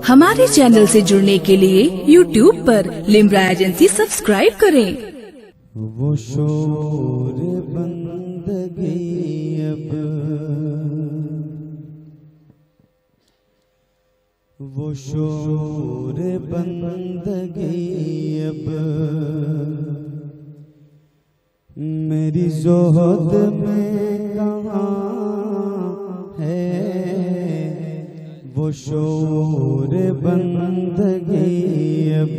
हमारे चैनल से जुड़ने के लिए YouTube पर लिम्रा एजेंसी सब्सक्राइब करें। वो शोर बंदगी अब, वो शोर बंदगी अब मेरी ज़ोहद में कहाँ है। वो शोर बंदगी अब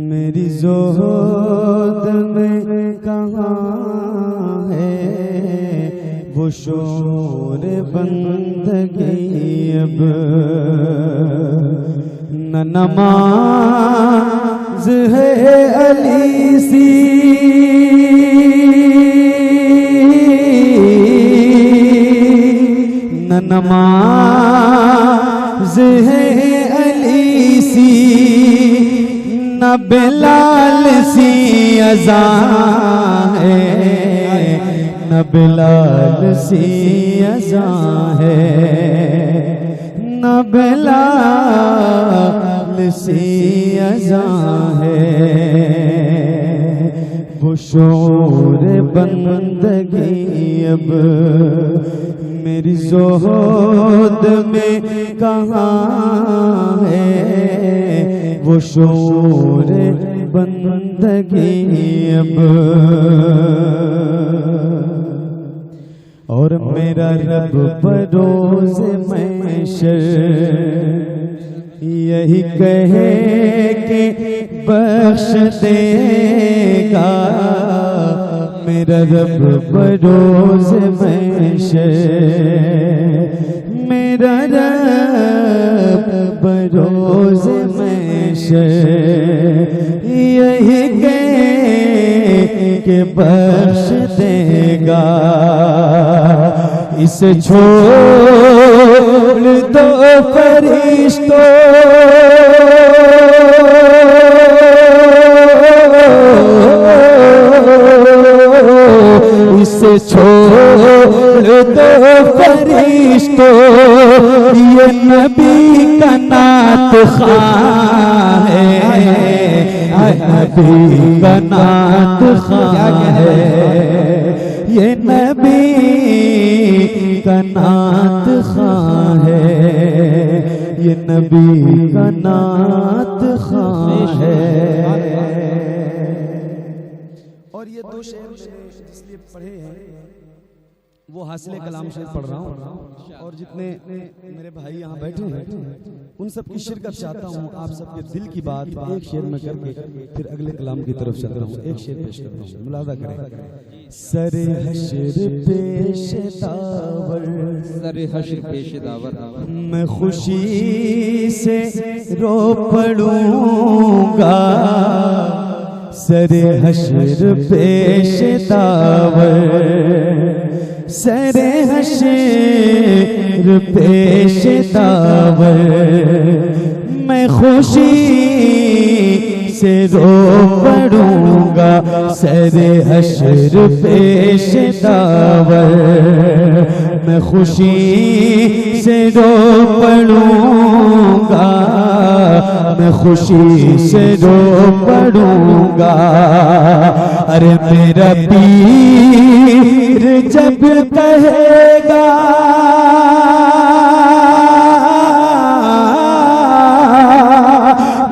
मेरी ज़ोहद में कहाँ है। वो शोर बंदगी अब न नमाज है अली सी, न नमाज है अली सी, न बिलाल सी अज़ान है, न बिलाल सी अज़ान है, न बिलाल सी अज़ान है। वो शोर बंदगी अब मेरी ज़ोहद में कहाँ है। वो शोर बंदगी अब और मेरा रब बरोज़ महशर यही कहे कि बख्श देगा। मेरा रब बरोज़ महशर, मेरा रब बरोज़ महशर यही कहे कि बख्श देगा। इसे छोड़ दो फरिश्तों, इसे छोड़ दो फरिश्तों, ये नबी का नात ख़्वाह है, नबी का नात ख़्वाह है, ये नबी का नात ख़्वाह है, ये नबी का नात ख़्वाह है। और ये दो शेर इसलिए पढ़े हैं, वो हासिले कलाम शेर पढ़ रहा हूँ और जितने मेरे भाई यहाँ बैठे हैं उन सब की शिरकत चाहता हूँ। आप सबके दिल की बात एक शेर में करके फिर अगले कलाम की तरफ चल रहा हूँ। एक शेर पेश कर रहा हूँ, मुलाजा करें। सरे हश्र पेश दावर, सरे हश्र पेश दावर, मैं खुशी से रो पड़ूंगा। सरे हश्र पेश दावर, सरे हश्र पेश दावर, मैं खुशी से रो पड़ूंगा। सरे हश्र पेश दावर, मैं खुशी से रो पड़ूंगा, मैं खुशी से रो पड़ूंगा। अरे मेरा पीर जब कहेगा,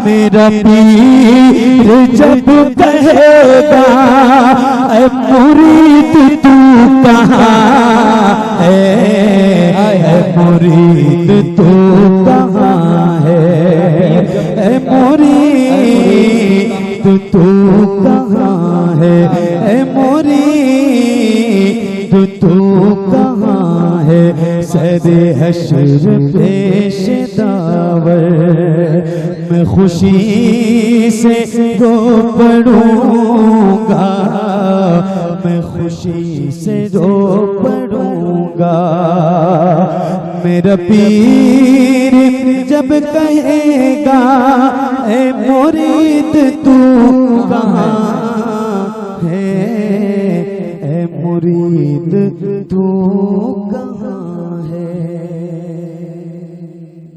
मेरा पीर जब कहेगा, ऐ मुरीद तू कहाँ है, ऐ मुरीद तू कहाँ है, ऐ मुरीद तू कहाँ है, ऐ मुरीद तू कहाँ है। सरे हश्र पेश दावर, मैं खुशी से रो पड़ूंगा, मैं खुशी से रो पड़ूंगा। मेरा पीर जब कहेगा, ऐ मुरीद तू कहाँ है, ऐ मुरीद तू कहाँ है।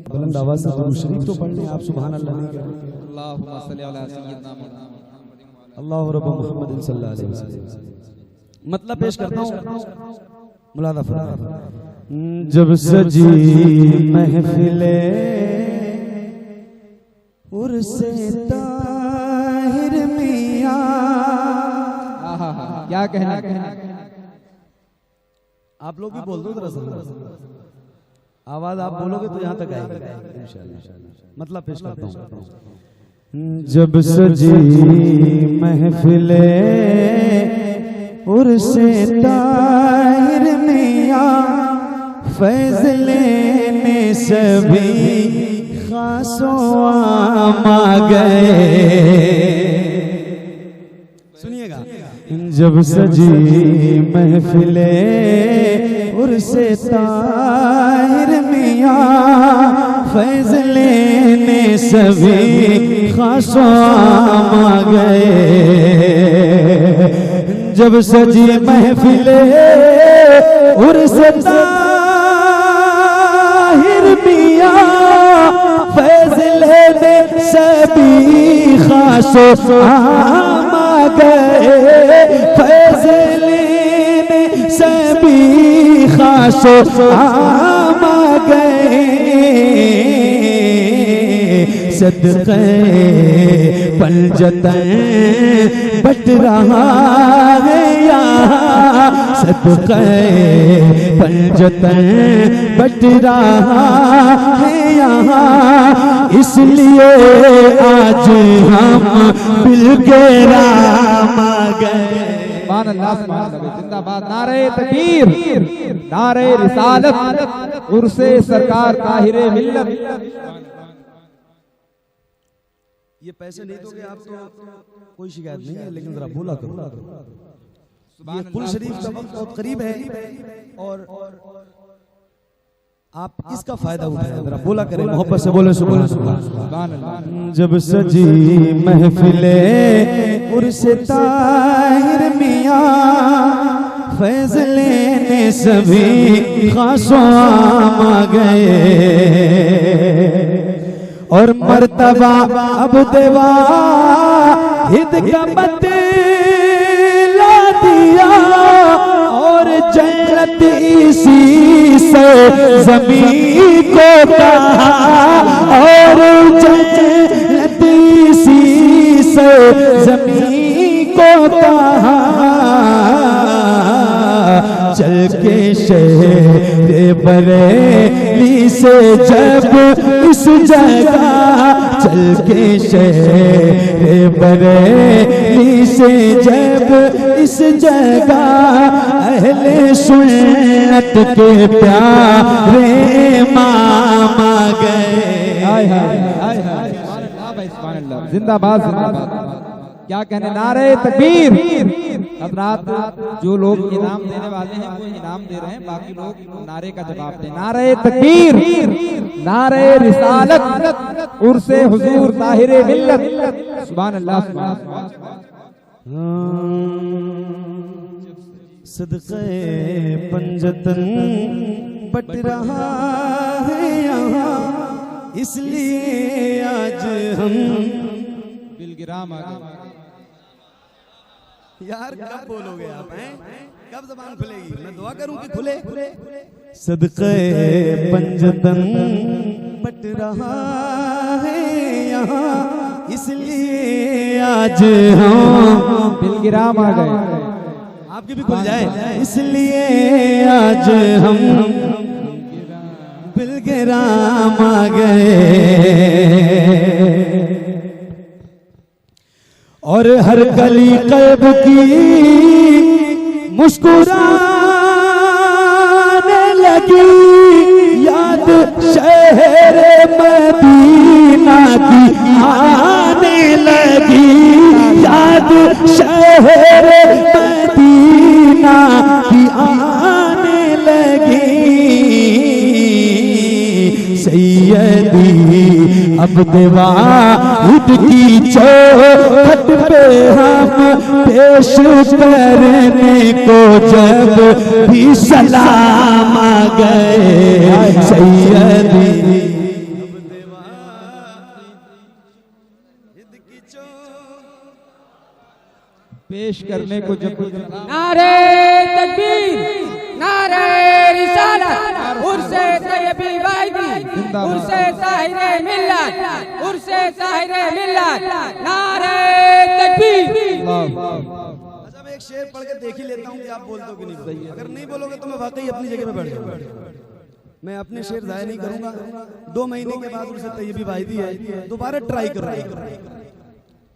बुलंद आवाज से दुरूद शरीफ तो पढ़ लें आप, सुभान अल्लाह नहीं करें। अल्लाहुम्मा सल्ली अला सय्यिदना अल्लाह रब्ब मुहम्मद सल्लल्लाहु अलैहि वसल्लम। मतलब पेश करता हूँ, मुलादा फरमाइए। जब सजी महफिले उर्से ताहिर मियां, क्या कहना। आप लोग भी बोल दो जरा सा, आवाज आप बोलोगे तो यहाँ तक आएगी इंशाअल्लाह। मतलब पेश करता हूँ। जब सजी महफिले उर्से ताहिर मियां, फैज लेने सभी खासों आमा गए। सुनिएगा। जब सजी महफिले उर्से ताहिर मियां, फैज लेने सभी खासों आमा गए। जब सजी महफिले उर्से ताहिर मियां, फैज लेने सभी खासों आमा गए। फैज लेने सभी खासों आमा गए। सदक़े पंजतन बट रहा है यहाँ, सदक़े पंजतन बट रहा है यहाँ। इसलिए आज हम बिलगैराम गए। सुभान अल्लाह, सुभान अल्लाह, जिंदाबाद। नारे तकबीर, नारे रिसालत, उर्से सरकार ताहिरे मिल्लत। ये पैसे नहीं दोगे आप तो कोई शिकायत नहीं है, लेकिन जरा बोला करो। ये कुल शरीफ का वक्त बहुत करीब है और आप इसका फायदा उठाएं, जरा बोला करें, मोहब्बत से बोले सुभान अल्लाह। जब सजी महफिले उर्से ताहिर मियां, फैज लेने सभी खासों आमा गए। और मर्तबा अब देवा हिद का बदला दिया, और जन्नत इसी से ज़मीन को कहा, और जन्नत इसी से ज़मीन को कहा। चल के शहर बरेली से जब इस जगह, चल के शहर बरेली से जब इस जगह, अहले सुन्नत के प्यारे मामा गए। हाय हाय हाय हाय, सुभान अल्लाह, जिंदाबाद जिंदाबाद। क्या कहने। नारे तकबीर। हज़रात जो लोग इनाम देने वाले हैं वो इनाम दे रहे हैं, बाकी लोग नारे का जवाब दें। नारे तकबीर, नारे रिसालत, उर्से हुजूर ताहिरे मिल्लत। सुभान अल्लाह, सुभान अल्लाह। सदक़े पंजतन बट रहा है यहाँ, इसलिए आज हम बिलगिराम आ गए। यार कब बोलोगे आप हैं? कब जबान खुलेगी? मैं दुआ करूं कि खुले। सदक़े पंजतन बट रहा है यहाँ, इसलिए आज हम बिलगिराम आ गए। आपकी भी खुल जाए। इसलिए आज हम बिलगिराम आ गए। और हर कली कल्ब की मुस्कुराने लगी, याद शहर मदीना की आने लगी, याद शहर मदीना की आने लगी। सैयदी अब अब्दे वाहिद की चौखट पे हम पेश करने को जब भी सलाम आ गए सैयदी पेश करने को जब नारे तकबीर, नारे रिसालत, उर्से तैयबी वाहिदी, उर्से ताहिरे मिल्लत, उर्से ताहिरे मिल्लत, नारे तकबीर। अच्छा मैं एक शेर पढ़ के देख ही लेता हूँ कि आप बोल दो कि नहीं। अगर नहीं बोलोगे तो मैं वाकई अपनी जगह पे बैठ जाऊंगा। मैं अपने शेर जाया नहीं करूंगा। 2 महीने के बाद उर्से तैयबी वाहिदी है, दोबारा ट्राई करूंगा।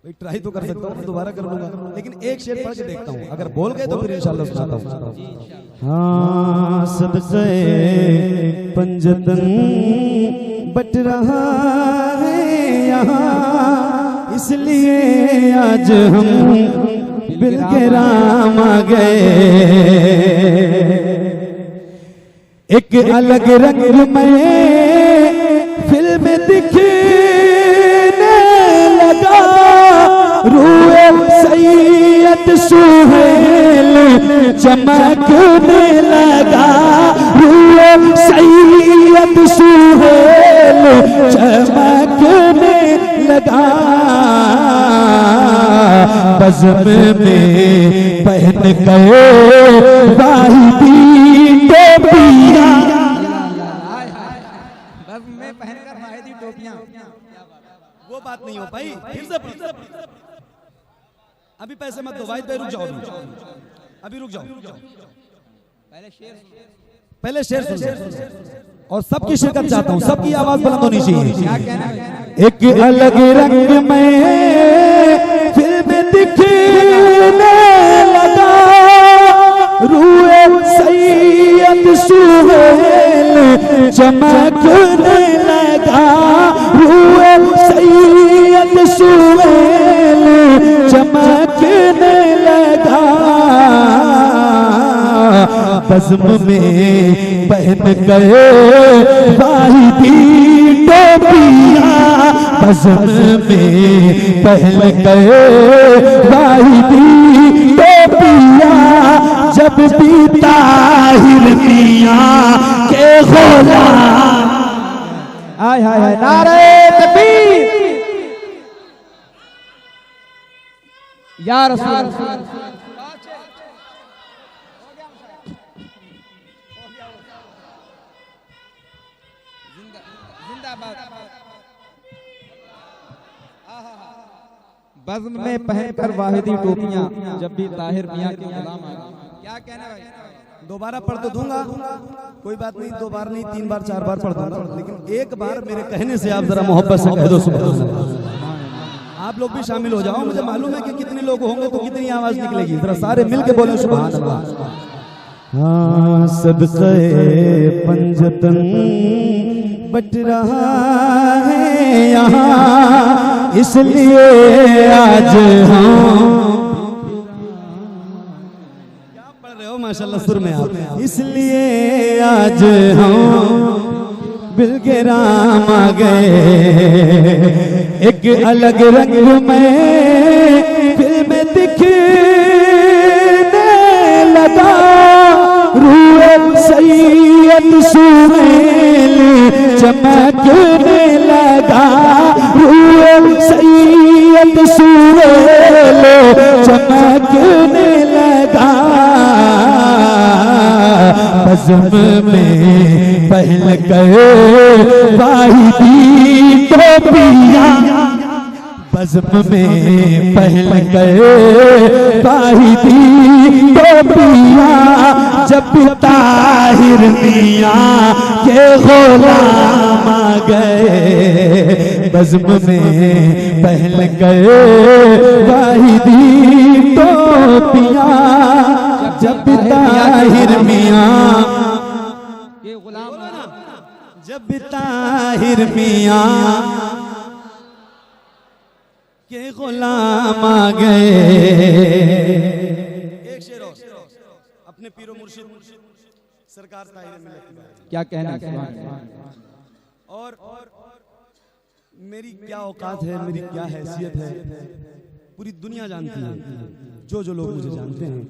भाई ट्राई तो कर सकता हूँ, दोबारा कर लूंगा, लेकिन एक शेर पढ़ के देखता हूँ। अगर बोल गए तो फिर इंशाल्लाह सुनाता हूँ। हाँ सदक़े पंजतन बट रहा है यहाँ, इसलिए आज हम बिलगिराम आ गए। एक अलग रंग में फिल्म दिखने लगा, रूए सैयद सुहेल चमकने लगा, रूए सैयद सुहेल चमकने लगा। बज़्म में पहन गए वाहिदी टोपियां, बज़्म में पहनकर वाहिदी टोपियां। वो बात नहीं हो पाई। फिर से अभी पैसे मत दो भाई, रुक जाओ अभी रुक जाओ। पहले शेर सुन और सबकी शिरकत चाहता हूँ, सबकी आवाज बुलंद होनी चाहिए। एक अलग रंग में फिल्म दिखने लगा, रूए सैयद सुहेल चमकने लगा, रूए सैयद सुहेल चमकने लगा। बज़्म में पहन गए वाहिदी टोपियां, बज़्म में पहन गए वाहिदी टोपियां। जब भी ताहिर मियां के गुलाम, हाय हाय हाय, नारे तकबीर या रसूल अल्लाह। बज़्म में पहनकर वाहिदी टोपियां, जब भी ताहिर मियां के गुलाम आए। क्या कहना भाई? दोबारा पढ़ तो दूंगा, कोई बात नहीं, 2 बार नहीं 3 बार 4 बार पढ़ दूंगा, लेकिन एक बार मेरे कहने से आप जरा मोहब्बत से कह दो सुभान अल्लाह। आप लोग भी शामिल हो जाओ। मुझे मालूम है कि कितने लोग होंगे तो कितनी आवाज निकलेगी, जरा सारे मिलके बोले सुभान अल्लाह। हाँ सदक़े पंजतन बट रहा है यहाँ, इसलिए आज हम क्या पढ़ रहे हो माशाल्लाह सुर में आप, इसलिए आज हम बिलगिराम आ गए। एक अलग रंग में फिल्म दिखने लगा, रूए सैयद सुहेल चमकने लगा, रूए सैयद सुहेल चमकने लगा। बज़्म में पहन गए वाहिदी टोपियां, बज़्म में पहन गए वाहिदी टोपियां। जब ताहिर मियां के गुलाम आ गए, बज़्म में पहन गए वाहिदी टोपियां। जब ताहिर मियां के गुलाम, जब ताहिर मियां के गुलाम आ गए। एक शेर और अपने पीरो मुर्शिद सरकार ताहिर मिल्लत, क्या कहना है? और मेरी क्या औकात है, मेरी क्या हैसियत है, पूरी दुनिया जानती है। जो जो लोग मुझे जानते हैं,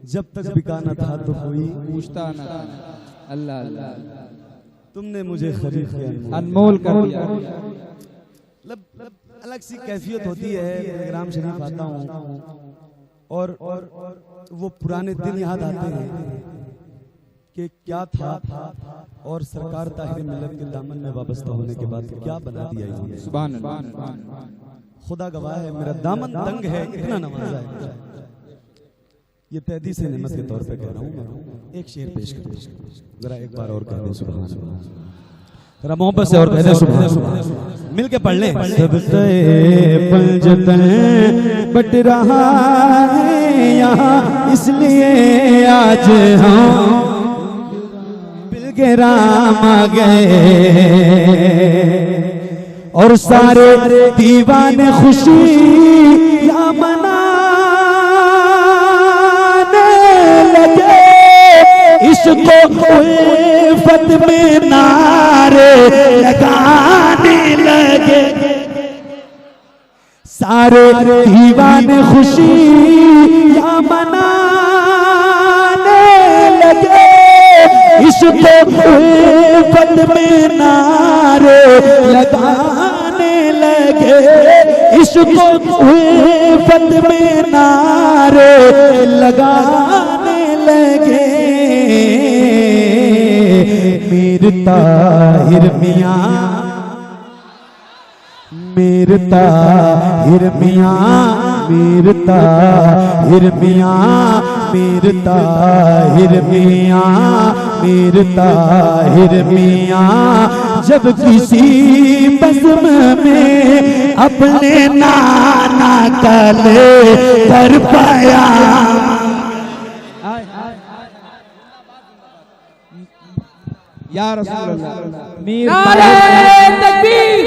जब तक बिका न था तो कोई पूछता न था। अल्लाह अल्लाह, तुमने मुझे खरीद के अनमोल कर दिया। मतलब अलग सी कैफियत होती है। प्रोग्राम शरीफ आता हूँ और वो पुराने दिन याद आते हैं कि क्या था और सरकार ताहिर मिल्लत के दामन में वाबस्ता होने के बाद क्या बना दिया इन्होंने। सुभान अल्लाह। खुदा गवाह है, मेरा दामन तंग है, इतना नवाजा है। ये तहदी से नेमत के तौर पे कह रहा हूँ। एक शेर पेश कर जरा, एक बार और कह दे सुभान अल्लाह, जरा मोहब्बत से और कह दे सुभान अल्लाह, मिल के पढ़ ले। सदक़े पंजतन बट रहा है यहाँ, इसलिए आज हम राम आ गए और सारे दीवाने खुशी या मनाने लगे, इसको उल्फत में नारे लगाने लगे। सारे दीवाने खुशी या मनाने लगे, इसको उल्फत में नारे लगाने लगे, इसको उल्फत में नारे लगाने लगे। मीर ताहिर मियां, मीर ताहिर मियां, मीर ताहिर मियां, मीर ताहिर मियां, मीर ताहिर मियां जब किसी बज़्म में अपने नाना का ले कर पाया। या रसूल अल्लाह। मीर नारे तकबीर,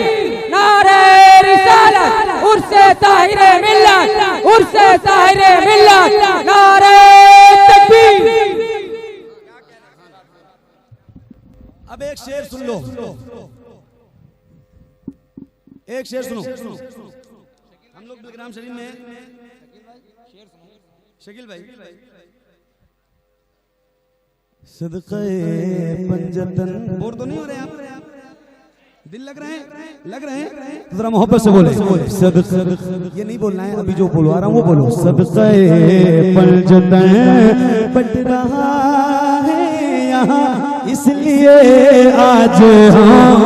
नारे रिसालत, उर्से ताहिरे मिल्लत, उर्से ताहिरे मिल्लत, नारे तकबीर। अब एक शेर सुन लो, एक शेर सुनो। हम लोग बिलग्राम शरीफ में शकील भाई, सदक़े पंजतन, बोर तो नहीं हो रहे आप? दिल लग रहे हैं, लग रहे हैं, जरा मोहब्बत से बोले। सदक़े, ये नहीं बोलना है, अभी जो बोलवा रहा हूँ वो बोलो। सदक़े पंजतन बट रहा है यहाँ, इसलिए आज हम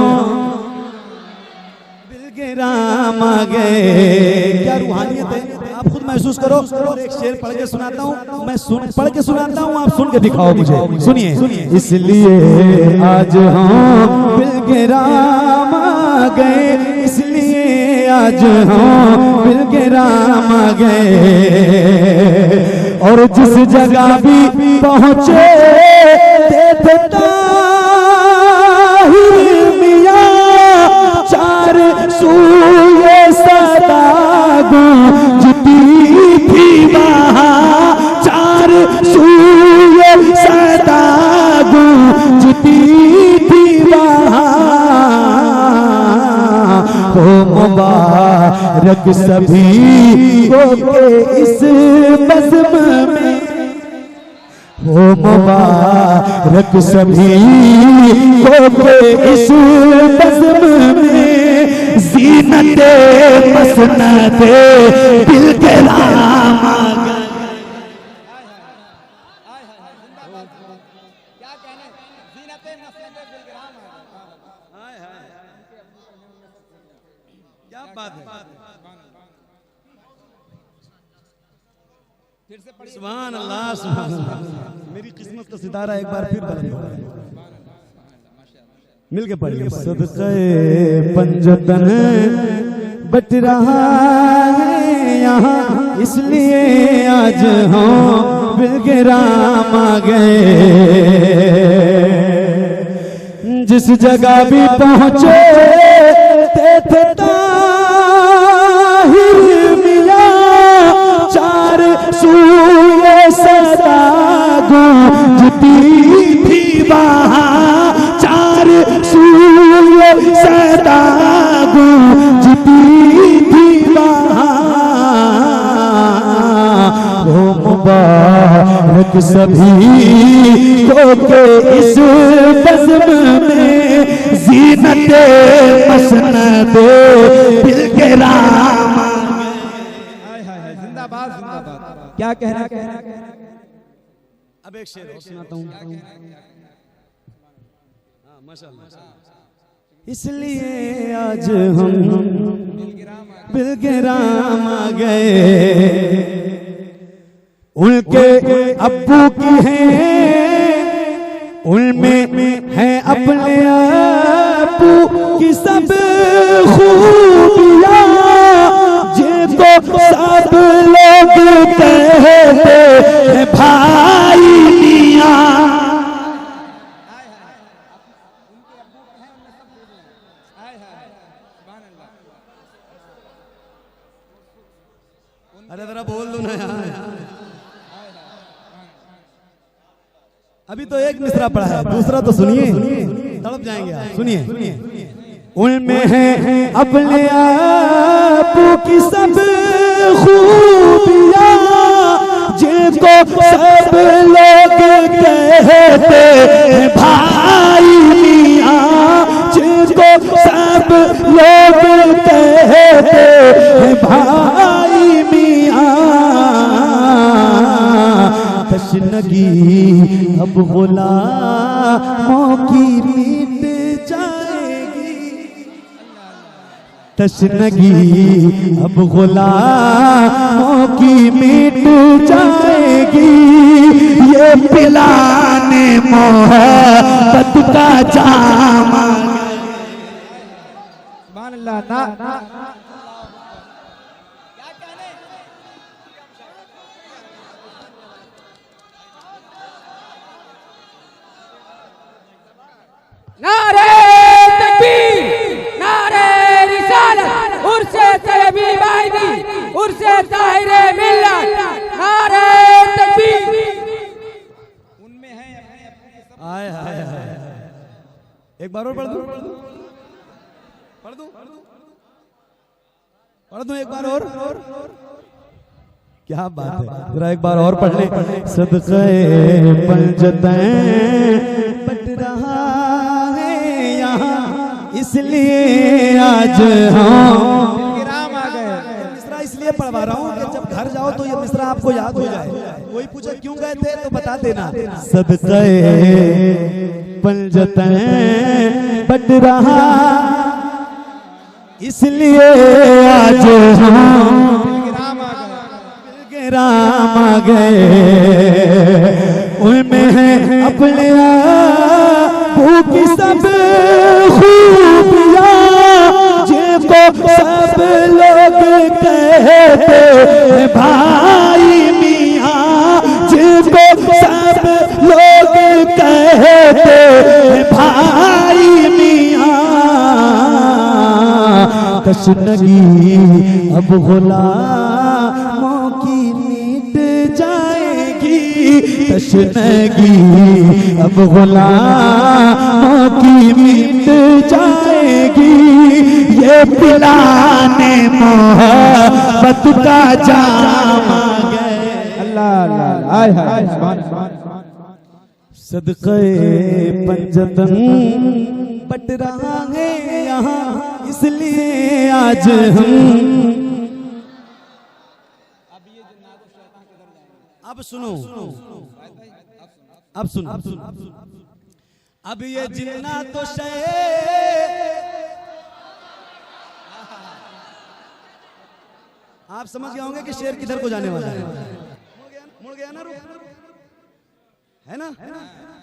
बिलग्राम आ गए। क्या रूहानियत है, आप खुद महसूस करो। और एक शेर पढ़ के सुनाता हूँ, मैं पढ़ के सुनाता हूँ, आप सुन के दिखाओ मुझे। सुनिए। इसलिए आज हम बिलग्राम आ गए, इसलिए आज हम बिलग्राम आ गए। और जिस जगह भी पहुँचे थे ताहिर मियां, चार सूए सदा गूंजती थी वहाँ, चार सूए सदा गूंजती थी वहाँ। हो मुबारक सभी को के इस बज़्म में, हो मुबारक सभी को के इस बज़्म में, ज़ीनते मसनदे बिलग्राम आ गए। क्या कहने, ज़ीनते मसनदे बिलग्राम आ गए। क्या बात है। सुभान अल्लाह, सुभान अल्लाह। मेरी किस्मत का सितारा एक बार फिर बुलंद हो रहा है। मिल के पढ़िए। सदक़े पंजतन बट रहा है यहाँ, इसलिए आज हम बिलग्राम आ गए। जिस जगह भी पहुँचे थे ताहिर मियां, चार सूए सदा गूंजती थी वहाँ, चार सूए सदा गूंजती मुबारक सभी को के इस बज़्म में ज़ीनते मसनद बिलकिराम। जिंदाबाद जिंदाबाद। क्या कहना अब एक शेर और सुनाता हूँ। इसलिए आज हम बिलकिराम आ गए, उनके अब्बू की हैं, उनमें है अपने अब्बू की सब खूबियां, जिनको सब लोग कहते हैं भाई मियां। अरे जरा बोल दो ना यार, अभी तो एक मिसरा पड़ा है, दूसरा तो सुनिए, तड़प जाएंगे आप। सुनिए, उनमें है अपने आप की सब खूबियां, जिनको सब लोग कहते हैं भाई मियां, जिनको सब लोग कहते हैं भाई मियां। तशनगी अब गुलामों की मिट जाएगी, तशनगी अब गुलामों की मिट जाएगी, ये पिलाने मोहब्बत का जाम। सुभान अल्लाह। ना नारे तकबीर, नारे रिसालत, उर्से तलबी बाइदी, उर्से ताहिरे मिल्लत, नारे तकबीर। उनमें है आए हाय हाय। एक बार और पढ़ दूं, एक बार और। क्या बात है, जरा एक बार और पढ़ ले। सदक़े पंजतैं बट रहा है यहाँ, इसलिए आज हम बिलकिराम आ गए। मिसरा इसलिए पढ़वा रहा हूँ कि जब घर जाओ तो ये मिसरा आपको याद हो जाए। कोई पूछे क्यों गए थे तो बता देना। सदक़े पंजतैं बट रहा, इसलिए आज हम बिलकिराम आ गए, उनमें है अपने अब्बू की सब खूबियां, जिनको सब लोग कहते हैं भाई मियां, जिनको सब लोग कहते हैं भाई मियां। तशनगी अब गुलामों की मिट जाएगी, तशनगी अब गुलामों की मिट जाएगी, ये पिलाने मोहब्बत का जाम आ गए। अल्लाह अल्लाह। आय हाय। सुभान अल्लाह। सदक़े पंजतन बट रहा है यहाँ, इसलिए आज हम। अब सुनो, अब सुनो, अब ये जिन्ना तो आप समझ गए होंगे कि शेर किधर को जाने वाला है। मुड़ गया ना, है ना।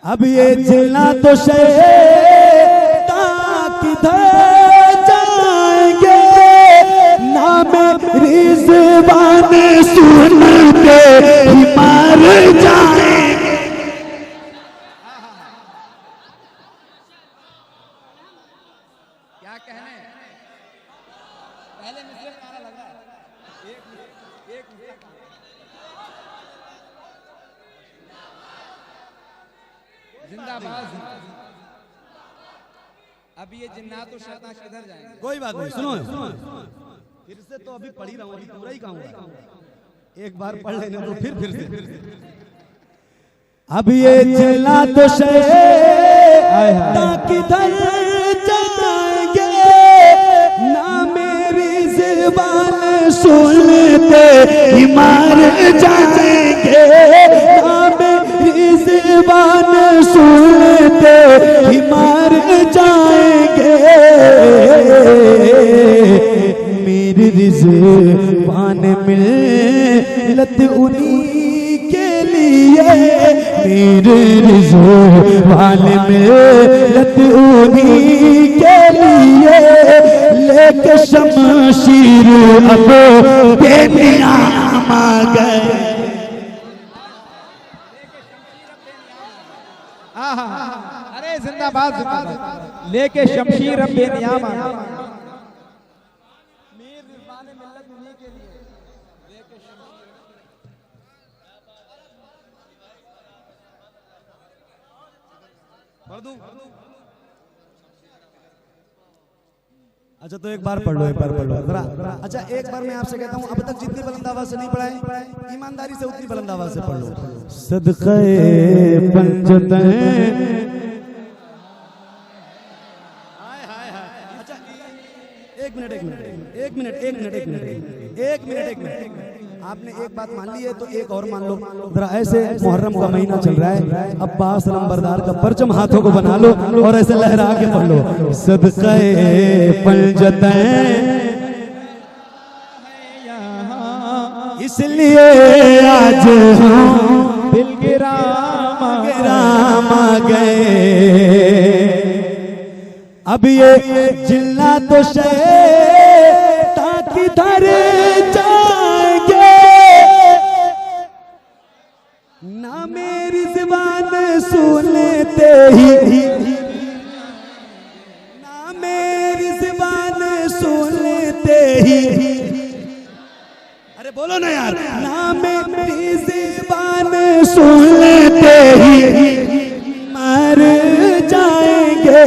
अब ये जिन्ना तो किधर जाएंगे, नाम रिज़वान सुन के ही मर जाएंगे। क्या कहने, पहले मिसरे में गाना लगा एक जिंदाबाद। अब ये जिन्नात और शैतान किधर जाएंगे। कोई बात नहीं, सुनो फिर से तो अभी पढ़ ही रहा हूँ, अभी पूरा ही कहूँगा। एक बार पढ़ लेने तो फिर से। अब ये जिला तो किधर जाएंगे ना मेरी ज़बान सुनते ही मार जाएंगे ना मेरी ज़बान सुनते ही मार जाएंगे मेरी ज़बान मिल्लत उन्हीं के लिए मेरे ज़बान मिल्लत उन्हीं के लिए लेके शमशीर अब बेनियाम आ गए। अरे जिंदाबाद जिंदाबाद लेके शमशीर अब बेनियाम आ गए। अच्छा तो एक बार पढ़ लो जरा। अच्छा एक बार मैं आपसे कहता हूँ अब तक जितनी बुलंद आवाज से नहीं पढ़ाए ईमानदारी से उतनी बुलंद आवाज से पढ़ लो। सदक़े पंजतन। अच्छा एक मिनट आपने एक बात मान ली है तो एक और मान लो जरा। ऐसे मुहर्रम का महीना चल रहा है अब्बास नंबरदार का परचम हाथों को बना लो और ऐसे लहरा के पढ़ लो। सदक़े पंजतन इसलिए आज हम दिल गिराम गए। अब ये जिला तो ताकि धर जाएंगे ना मेरी ज़बान सुनते ही ना मेरी ज़बान सुनते ही। अरे बोलो ना यार। ना मेरी ज़बान सुनते ही मर जाएंगे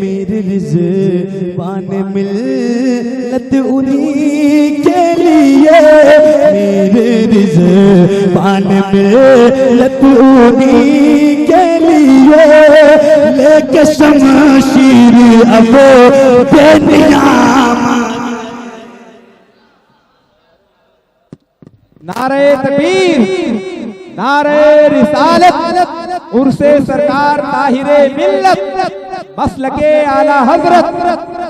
मेरी ज़बान मिल्लत उन्हीं के लिए मेरी ज़बान मिल्लत उन्हीं के लिए लेके शमशीर अब बेनियाम। नारे तकबीर नारे रिसालत उर्से सरकार ताहिरे मिल्लत मसलके आला हजरत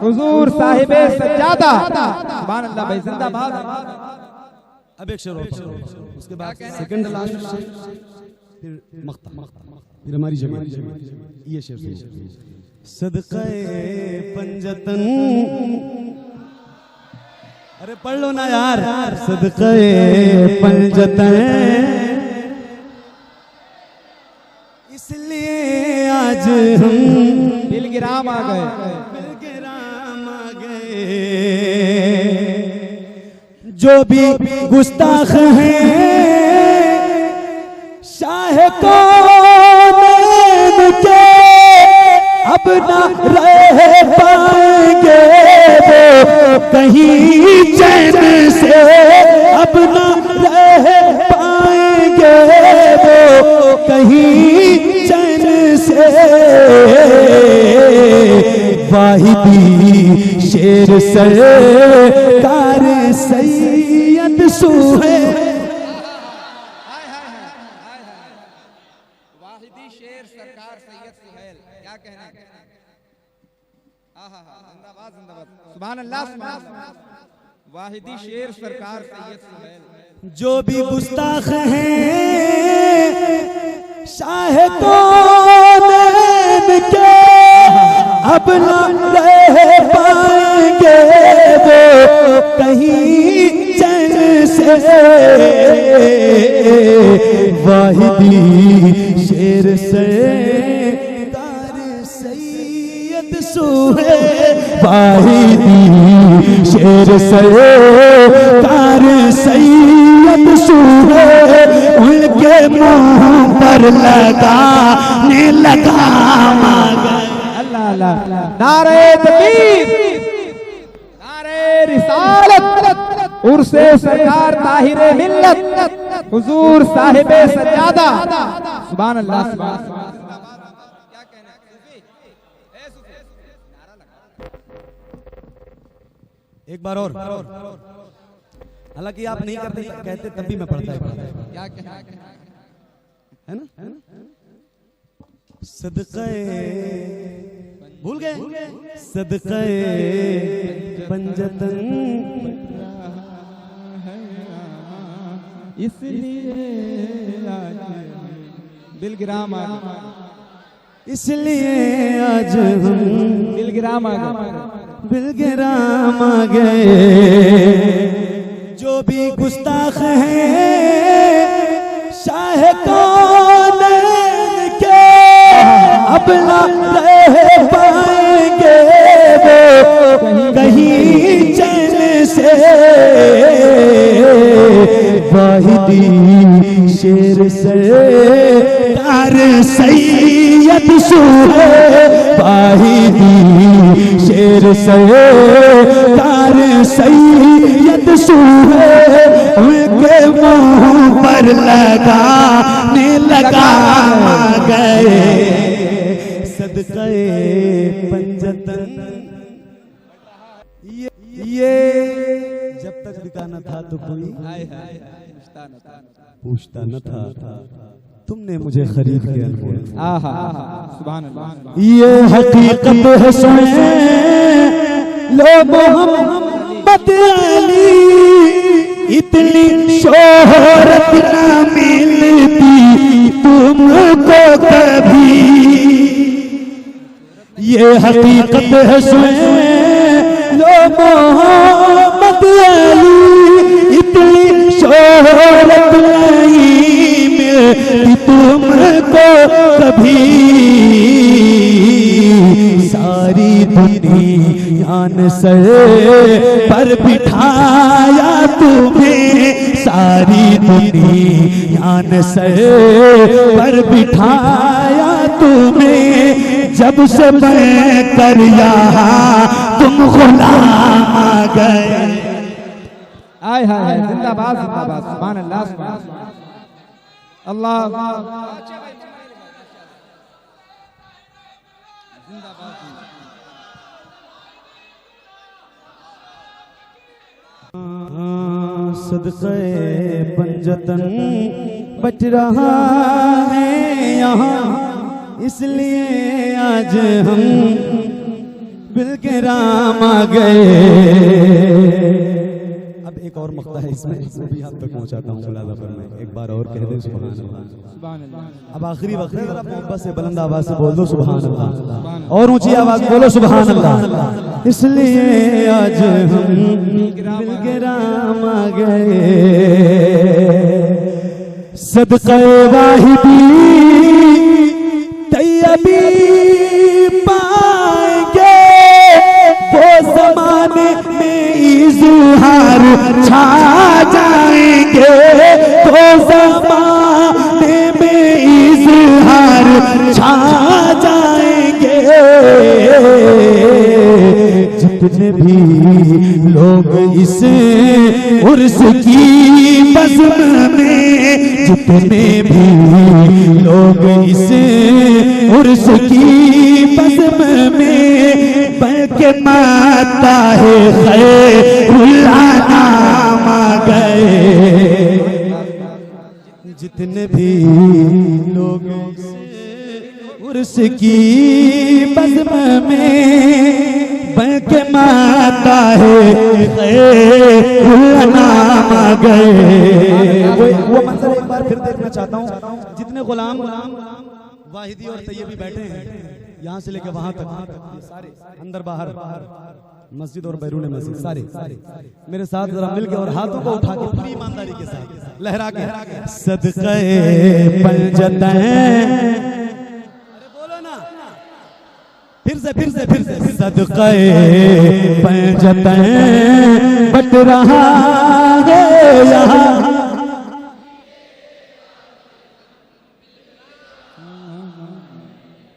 हुजूर साहिबे सज्जादा सुभान अल्लाह भाई जिंदाबाद। अब एक शेर उसके बाद सेकंड लास्ट फिर मख्ता फिर हमारी जगह ये शेर सदक़े पंजतन। अरे पढ़ लो ना यार। सदक़े पंजतन इसलिए आज हम दिल गिराम आ गए जो भी गुस्ताख हैं शाह कौन के अब ना रह पाएंगे वो कहीं चैन से अब ना रह पाएंगे वो कहीं चैन से। वाहिदी शेर सरकार सैयद सुहेल वाहिदी शेर सरकार सैयद सुहेल क्या कहना है। जिंदाबाद जिंदाबाद सुभान अल्लाह सुभान अल्लाह। वाहिदी शेर सरकार सैयद सुहेल जो भी गुस्ताख हैं शाह कौन के अब ना रह पाएंगे वो कहीं चैन से। वाहिदी शेर सरकार सैयद सुहेल वाहिदी शेर सरकार सैयद सुहेल उनके मुंह पर लगाने लगा। अल्लाह अल्लाह नारे तकबीर नारे रिसालत उर्से सरकार ताहिरे मिल्लत हुजूर साहिबे सज्जादा। सुभान अल्लाह, सुभान अल्लाह। क्या कहना है? एक बार और, हालांकि आप नहीं करते कहते तब भी मैं पढ़ता है। क्या कहना है ना? सदक़े भूल गए, सदक़े पंजतन इसलिए आज दिलगिराम आ गए, इसलिए आज हम दिलगिराम आ गए, बिलगिराम आ गए। जो भी गुस्ताख हैं शाह कौन के अब ना रह पाएंगे वो कहीं चैन से। वाहिदी शेर सरकार सैयद सूहे, वाहिदी शेर सरकार सैयद सूहे, उनके मुंह पर लगाने लगा गए। सदक़े पंजतन ये जब तक बिका न था तो कोई पूछता न था, तुमने मुझे खरीद के अनमोल। आहा, सुभान अल्लाह। ये हकीकत है सुने लो मोहम्मद अली, इतनी शोहरत न मिलती तुमको कभी। ये हकीकत है सुने लो मोहम्मद अली, इतनी शोहरत नहीं मिलती तुमको कभी। सारी दुनिया ने सर पर बिठाया तुम्हें, सारी दुनिया ने सर पर बिठाया तुम्हें। जब से मैं कर यहाँ तुम गुलाम आ गए। आय हाय, जिंदाबाद जिंदाबाद, सुभान अल्लाह, सुभान अल्लाह। सदक़े पंजतन बच रहा है यहाँ, इसलिए आज हम बिलगिराम आ गए। अब एक और मक्ता है इसमें, इसमें भी आप तक पहुंचाता हूँ मुलादा पर मैं। एक बार और कह दे सुभान अल्लाह, सुभान अल्लाह। अब आखिरी वक्त है, जरा मोहब्बत से बुलंद आवाज से बोल दो सुभान अल्लाह, और ऊंची आवाज बोलो सुभान अल्लाह। इसलिए आज हम बिलगिराम आ गए। सदक़े वाहिदी तैयबी पाएंगे, वो ज़माने में इज़हार छा जाएंगे, वो ज़माने में इज़हार छा जाएंगे। जितने भी लोग इस उर्स की बज़्म में, जितने भी लोग इस उर्स की बज़्म में बल्कि माता है खैरुल अनाम आ गए। जितने भी लोग उर्स की बज़्म में बल्कि माता है खैरुल अनाम आ गए। वो मंजर एक बार फिर देखना चाहता हूँ। जितने गुलाम वाहिदी और तैयबी बैठे हैं यहाँ से लेकर वहां तक, सारे अंदर बाहर मस्जिद और बैरून मस्जिद सारे मेरे साथ जरा मिलके और हाथों को उठा के पूरी ईमानदारी के साथ लहरा के सदक़े पंजतन, बोलो ना फिर से सदक़े पंजतन बट रहा है यहाँ।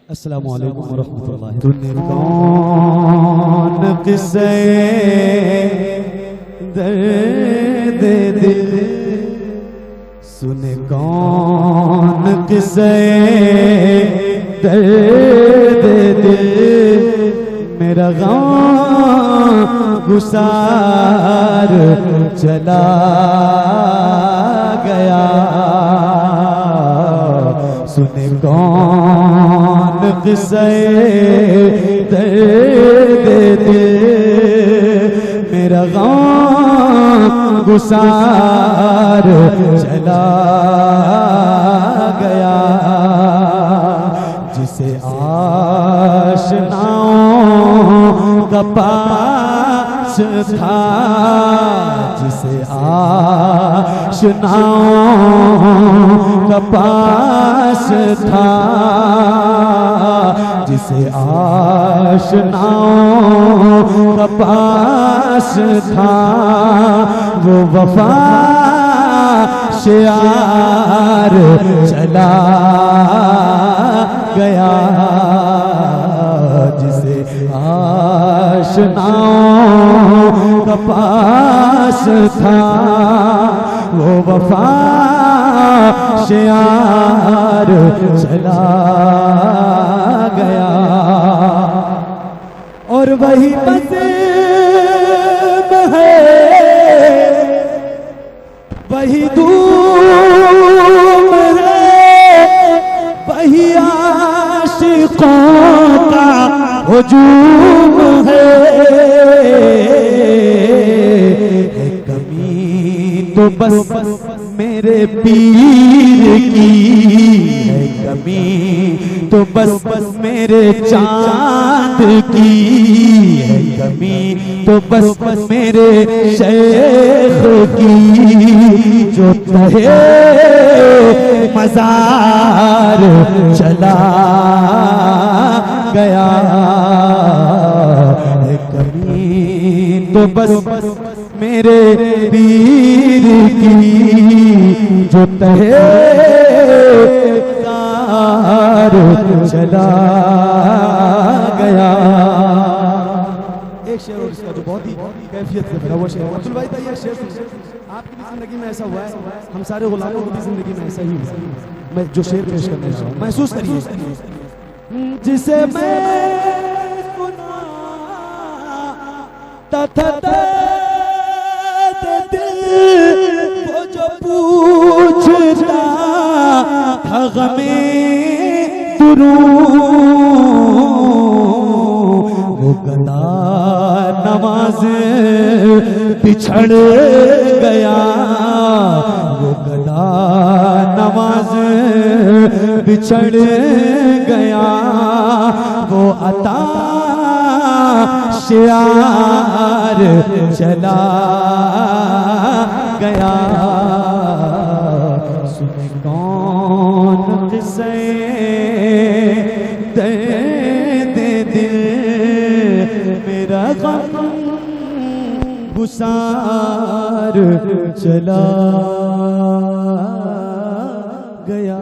अस्सलामु अलैकुम व रहमतुल्लाहि। तूने कौन किस्से दर्द दिल कौन किसे दर्द दिल मेरा गम गुसार चला गया। सुने कौन किसे दर्द दिल मेरा गम गुसार चला गया। जिसे आशनाओं का पास था, जिसे आशनाओं का पास था, जिसे आशनाओं का पास था, वो वफा शियार चला गया। जिसे आशनाओं का पास था, वो वफा शियार चला गया। और वही बसे है, वही धूम है, वही आशिकों का हुजूम है। कमी तो बस मेरे पीर की है, कमी तो बस मेरे चांद की है, कमी तो बस मेरे शेख की। जो तहे मज़ार चला गया। कमी तो बस मेरे पीर की, जो तहे चला गया। एक शेर और इसका जो बहुत ही कैफियत से भरा हुआ शेर। अब्दुल भाई का ये शेर आपकी भी जिंदगी में ऐसा हुआ है, हम सारे गुलामों की भी जिंदगी में ऐसा ही हुआ। मैं जो शेर पेश करना चाहूँ, महसूस करिए। जिसे मैं सुना दिल वो जो पूछता था गमे वो गदा नमाज बिछड़ गया। वो गदा नमाज बिछड़ गया। वो अता शियार चला गया। सुने कौन किसे दर्द दिल मेरा गम गुसार चला गया।